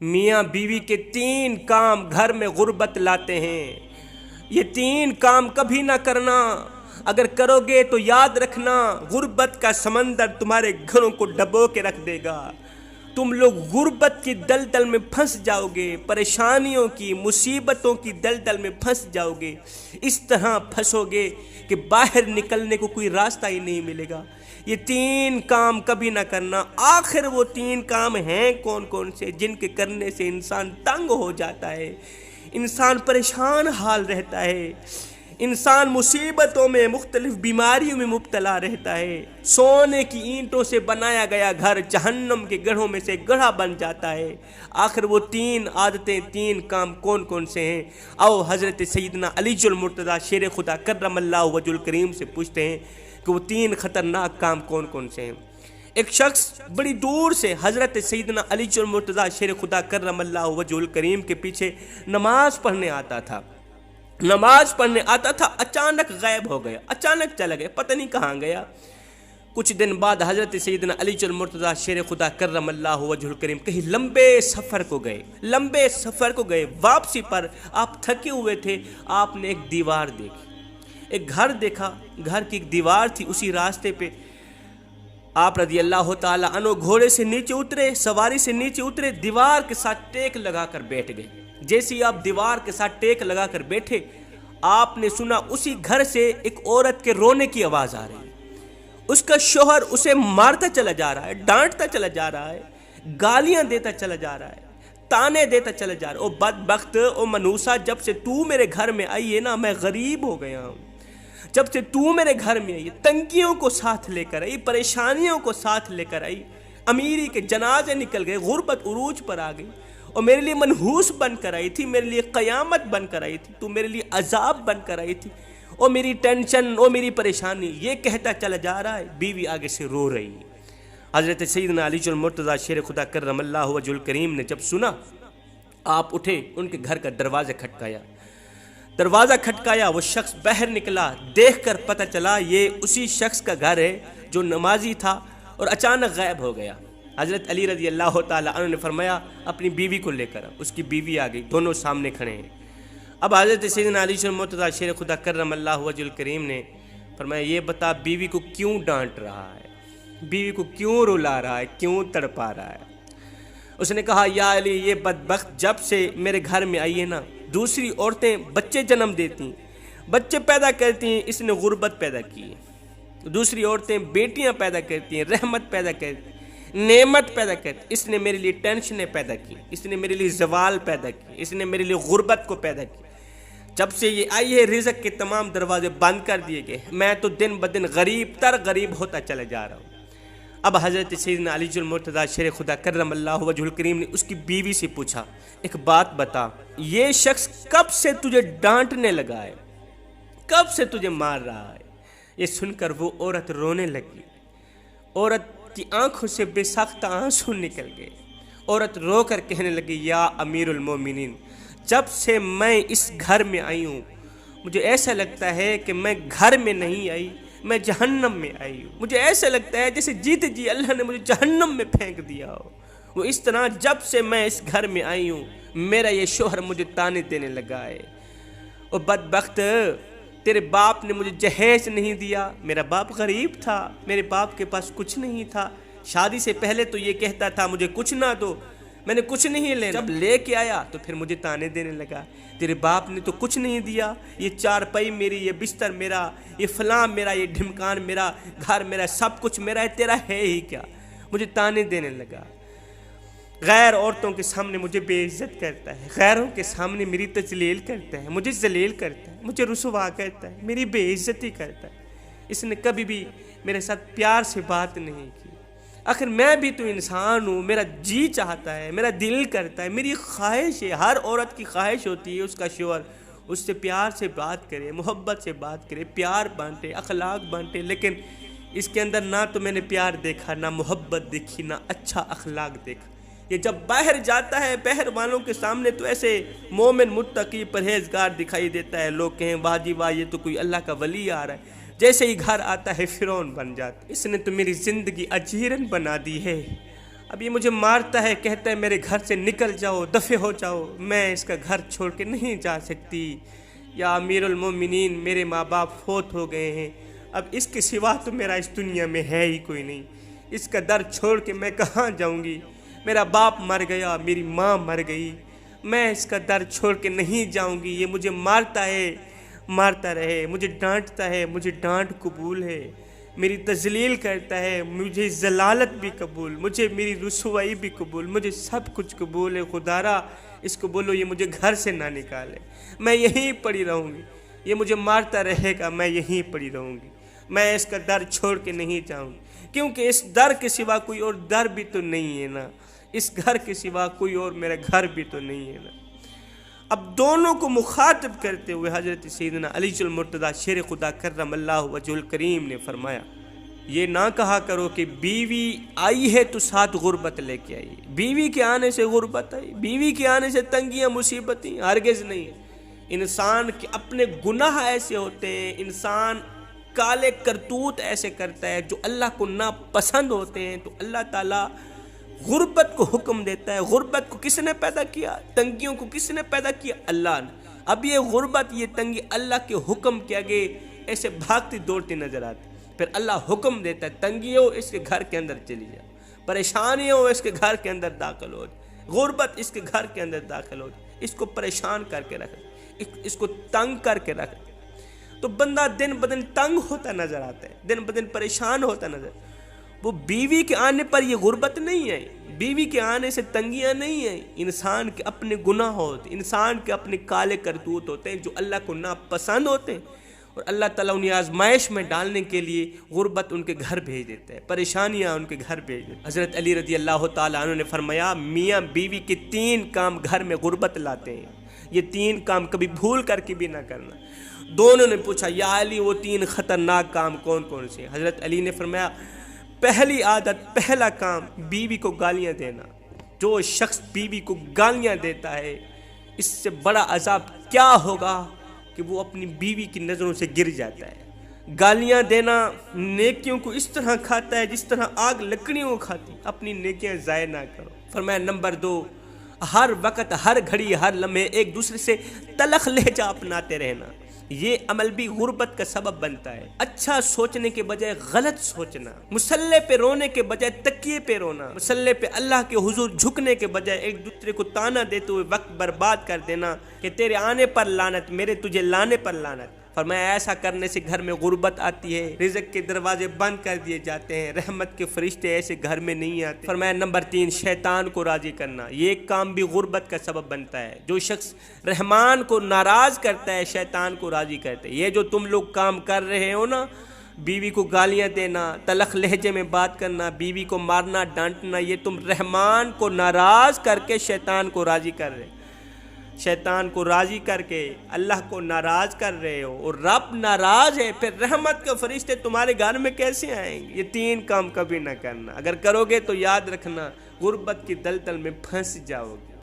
میاں بیوی کے 3 کام گھر میں غربت لاتے ہیں۔ یہ 3 کام کبھی نہ کرنا، اگر کرو گے تو یاد رکھنا غربت کا سمندر تمہارے گھروں کو ڈبو کے رکھ دے گا۔ تم لوگ غربت کی دلدل میں پھنس جاؤ گے، پریشانیوں کی، مصیبتوں کی دلدل میں پھنس جاؤ گے، اس طرح پھنسو گے کہ باہر نکلنے کو کوئی راستہ ہی نہیں ملے گا۔ یہ 3 کام کبھی نہ کرنا۔ آخر وہ 3 کام ہیں کون کون سے جن کے کرنے سے انسان تنگ ہو جاتا ہے، انسان پریشان حال رہتا ہے، انسان مصیبتوں میں، مختلف بیماریوں میں مبتلا رہتا ہے۔ سونے کی اینٹوں سے بنایا گیا گھر جہنم کے گڑھوں میں سے گڑھا بن جاتا ہے۔ آخر وہ 3 عادتیں، 3 کام کون کون سے ہیں؟ آؤ حضرت سیدنا علی المرتضیٰ شیر خدا کرم اللہ وجہ الکریم سے پوچھتے ہیں کہ وہ 3 خطرناک کام کون کون سے ہیں۔ ایک شخص بڑی دور سے حضرت سیدنا علی المرتضیٰ شیر خدا کرم اللہ وجہ الکریم کے پیچھے نماز پڑھنے آتا تھا، اچانک غائب ہو گیا، اچانک چلا گیا، پتہ نہیں کہاں گیا۔ کچھ دن بعد حضرت سیدنا علی المرتضیٰ شیر خدا کرم اللہ وجہ الکریم کہیں لمبے سفر کو گئے، واپسی پر آپ تھکے ہوئے تھے، آپ نے ایک دیوار دیکھی، ایک گھر دیکھا، گھر کی ایک دیوار تھی، اسی راستے پہ آپ رضی اللہ تعالی عنہ گھوڑے سے نیچے اترے، سواری سے نیچے اترے، دیوار کے ساتھ ٹیک لگا کر بیٹھ گئے۔ جیسے ہی آپ دیوار کے ساتھ ٹیک لگا کر بیٹھے، آپ نے سنا اسی گھر سے ایک عورت کے رونے کی آواز آ رہی ہے۔ اس کا شوہر اسے مارتا چلا جا رہا ہے، ڈانٹتا چلا جا رہا ہے، گالیاں دیتا چلا جا رہا ہے، تانے دیتا چلا جا رہا ہے۔ او بدبخت، او منوسا، جب سے تو میرے گھر میں آئی ہے نا، میں غریب ہو گیا ہوں۔ جب سے تو میرے گھر میں آئی، تنگیوں کو ساتھ لے کر آئی، پریشانیوں کو ساتھ لے کر آئی، امیری کے جنازے نکل گئے، غربت عروج پر آ گئی، اور میرے لیے منحوس بن کر آئی تھی، میرے لیے قیامت بن کر آئی تھی، تو میرے لیے عذاب بن کر آئی تھی، اور میری ٹینشن، اور میری پریشانی، یہ کہتا چلا جا رہا ہے۔ بیوی آگے سے رو رہی ہے۔ حضرت سیدنا علی المرتضیٰ شیر خدا کرم اللہ وجہ الکریم نے جب سنا، آپ اٹھے، ان کے گھر کا دروازہ کھٹکایا، وہ شخص باہر نکلا، دیکھ کر پتہ چلا یہ اسی شخص کا گھر ہے جو نمازی تھا اور اچانک غائب ہو گیا۔ حضرت علی رضی اللہ تعالی عنہ نے فرمایا اپنی بیوی کو لے کر، اس کی بیوی آ گئی، دونوں سامنے کھڑے ہیں۔ اب حضرت سیدنا علی المرتضیٰ شیر خدا کرم اللہ وجہ الکریم نے فرمایا یہ بتا بیوی کو کیوں ڈانٹ رہا ہے، بیوی کو کیوں رلا رہا ہے، کیوں تڑپا رہا ہے؟ اس نے کہا یا علی، یہ بدبخت جب سے میرے گھر میں آئی ہے نا، دوسری عورتیں بچے جنم دیتی ہیں، بچے پیدا کرتی ہیں، اس نے غربت پیدا کی ہے۔ دوسری عورتیں بیٹیاں پیدا کرتی ہیں، رحمت پیدا کرتی ہیں، نعمت پیدا کرتی، اس نے میرے لیے ٹینشنیں پیدا کی، اس نے میرے لیے زوال پیدا کی، اس نے میرے لیے غربت کو پیدا کی۔ جب سے یہ آئی ہے رزق کے تمام دروازے بند کر دیے گئے، میں تو دن بدن غریب ہوتا چلا جا رہا ہوں۔ اب حضرت سیدنا علی المرتضیٰ شیر خدا کرم اللہ وجہ الکریم نے اس کی بیوی سے پوچھا ایک بات بتا، یہ شخص کب سے تجھے ڈانٹنے لگا ہے، کب سے تجھے مار رہا ہے؟ یہ سن کر وہ عورت رونے لگی، عورت کی آنکھوں سے بے ساختہ آنسو نکل گئے، عورت رو کر کہنے لگی یا امیر المومنین، جب سے میں اس گھر میں آئی ہوں مجھے ایسا لگتا ہے کہ میں گھر میں نہیں آئی، میں جہنم میں آئی ہوں۔ مجھے ایسا لگتا ہے جیسے جیتے جی اللہ نے مجھے جہنم میں پھینک دیا ہو۔ وہ اس طرح جب سے میں اس گھر میں آئی ہوں میرا یہ شوہر مجھے تانے دینے لگا ہے، اور بدبخت تیرے باپ نے مجھے جہیز نہیں دیا، میرا باپ غریب تھا، میرے باپ کے پاس کچھ نہیں تھا، شادی سے پہلے تو یہ کہتا تھا مجھے کچھ نہ دو، میں نے کچھ نہیں لینا، جب لے کے آیا تو پھر مجھے تانے دینے لگا، تیرے باپ نے تو کچھ نہیں دیا، یہ چارپائی میری، یہ بستر میرا، یہ فلاں میرا، یہ ڈھمکان میرا، گھر میرا، سب کچھ میرا ہے، تیرا ہے ہی کیا؟ مجھے تانے دینے لگا، غیر عورتوں کے سامنے مجھے بے عزت کرتا ہے، غیروں کے سامنے میری تذلیل کرتا ہے، مجھے ذلیل کرتا ہے، مجھے رسوا کرتا ہے، میری بے عزتی کرتا ہے۔ اس نے کبھی بھی میرے ساتھ پیار سے بات نہیں کی۔ آخر میں بھی تو انسان ہوں، میرا جی چاہتا ہے، میرا دل کرتا ہے، میری خواہش ہے، ہر عورت کی خواہش ہوتی ہے اس کا شوہر اس سے پیار سے بات کرے، محبت سے بات کرے، پیار بانٹے، اخلاق بانٹے، لیکن اس کے اندر نہ تو میں نے پیار دیکھا، نہ محبت دیکھی، نہ اچھا اخلاق دیکھا۔ یہ جب باہر جاتا ہے باہر والوں کے سامنے تو ایسے مومن متقی پرہیزگار دکھائی دیتا ہے، لوگ کہیں واہ جی واہ یہ تو کوئی اللہ کا ولی آ رہا ہے، جیسے ہی گھر آتا ہے فرعون بن جاتا ہے۔ اس نے تو میری زندگی اجیرن بنا دی ہے، اب یہ مجھے مارتا ہے، کہتا ہے میرے گھر سے نکل جاؤ، دفع ہو جاؤ، میں اس کا گھر چھوڑ کے نہیں جا سکتی، یا امیر المومنین میرے ماں باپ فوت ہو گئے ہیں، اب اس کے سوا تو میرا اس دنیا میں ہے ہی کوئی نہیں، اس کا در چھوڑ کے میں کہاں جاؤں گی، میرا باپ مر گیا، میری ماں مر گئی، میں اس کا در چھوڑ کے نہیں جاؤں گی، یہ مجھے مارتا ہے، مارتا رہے، مجھے ڈانٹتا ہے، مجھے ڈانٹ قبول ہے، میری تذلیل کرتا ہے، مجھے ذلالت بھی قبول، مجھے میری رسوائی بھی قبول، مجھے سب کچھ قبول ہے، خدارا اس کو بولو یہ مجھے گھر سے نہ نکالے، میں یہیں پڑی رہوں گی، یہ مجھے مارتا رہے گا، میں یہیں پڑی رہوں گی، میں اس کا در چھوڑ کے نہیں جاؤں گی، کیونکہ اس در کے سوا کوئی اور در بھی تو نہیں ہے نا، اس گھر کے سوا کوئی اور میرا گھر بھی تو نہیں ہے نا۔ اب دونوں کو مخاطب کرتے ہوئے حضرت سیدنا علی المرتضیٰ شیر خدا کرم اللہ وجہ الکریم نے فرمایا، یہ نہ کہا کرو کہ بیوی آئی ہے تو ساتھ غربت لے کے آئی، بیوی کے آنے سے غربت آئی، بیوی کے آنے سے تنگیاں مصیبتیں، ہرگز نہیں۔ انسان کے اپنے گناہ ایسے ہوتے ہیں، انسان کالے کرتوت ایسے کرتا ہے جو اللہ کو ناپسند ہوتے ہیں، تو اللہ تعالیٰ غربت کو حکم دیتا ہے۔ غربت کو کس نے پیدا کیا؟ تنگیوں کو کس نے پیدا کیا؟ اللہ نے۔ اب یہ غربت، یہ تنگی اللہ کے حکم کے آگے ایسے بھاگتی دوڑتی نظر آتی، پھر اللہ حکم دیتا ہے تنگی ہو اس کے گھر کے اندر چلی جائے، پریشانی ہو اس کے گھر کے اندر داخل ہو جائے، غربت اس کے گھر کے اندر داخل ہو جائے، اس کو پریشان کر کے رکھے، اس کو تنگ کر کے رکھے، تو بندہ دن بدن تنگ ہوتا نظر آتا ہے، دن بدن پریشان ہوتا نظر۔ وہ بیوی کے آنے پر یہ غربت نہیں ہے، بیوی کے آنے سے تنگیاں نہیں ہیں، انسان کے اپنے گناہ ہوتے، انسان کے اپنے کالے کرتوت ہوتے ہیں جو اللہ کو ناپسند ہوتے ہیں، اور اللہ تعالیٰ انہیں آزمائش میں ڈالنے کے لیے غربت ان کے گھر بھیج دیتا ہے، پریشانیاں ان کے گھر بھیج دیتا ہے۔ حضرت علی رضی اللہ تعالیٰ عنہ نے فرمایا، میاں بیوی کے 3 کام گھر میں غربت لاتے ہیں، یہ 3 کام کبھی بھول کر کے بھی نہ کرنا۔ دونوں نے پوچھا، یا علی وہ 3 خطرناک کام کون کون سے؟ حضرت علی نے فرمایا، پہلی عادت، پہلا کام، بیوی کو گالیاں دینا۔ جو شخص بیوی کو گالیاں دیتا ہے، اس سے بڑا عذاب کیا ہوگا کہ وہ اپنی بیوی کی نظروں سے گر جاتا ہے۔ گالیاں دینا نیکیوں کو اس طرح کھاتا ہے جس طرح آگ لکڑیوں کو کھاتی، اپنی نیکیاں ضائع نہ کرو۔ فرمایا نمبر 2، ہر وقت، ہر گھڑی، ہر لمحے ایک دوسرے سے تلخ لہجہ اپناتے رہنا، یہ عمل بھی غربت کا سبب بنتا ہے۔ اچھا سوچنے کے بجائے غلط سوچنا، مصلے پہ رونے کے بجائے تکیے پہ رونا، مصلے پہ اللہ کے حضور جھکنے کے بجائے ایک دوسرے کو تانا دیتے ہوئے وقت برباد کر دینا کہ تیرے آنے پر لعنت، میرے تجھے لانے پر لعنت۔ فرمایا ایسا کرنے سے گھر میں غربت آتی ہے، رزق کے دروازے بند کر دیے جاتے ہیں، رحمت کے فرشتے ایسے گھر میں نہیں آتے۔ فرمایا نمبر 3، شیطان کو راضی کرنا، یہ ایک کام بھی غربت کا سبب بنتا ہے۔ جو شخص رحمان کو ناراض کرتا ہے، شیطان کو راضی کرتا ہے۔ یہ جو تم لوگ کام کر رہے ہو نا، بیوی کو گالیاں دینا، تلخ لہجے میں بات کرنا، بیوی کو مارنا ڈانٹنا، یہ تم رحمان کو ناراض کر کے شیطان کو راضی کر رہے، شیطان کو راضی کر کے اللہ کو ناراض کر رہے ہو، اور رب ناراض ہے، پھر رحمت کے فرشتے تمہارے گھر میں کیسے آئیں گے؟ یہ 3 کام کبھی نہ کرنا، اگر کرو گے تو یاد رکھنا غربت کی دلدل میں پھنس جاؤ گے۔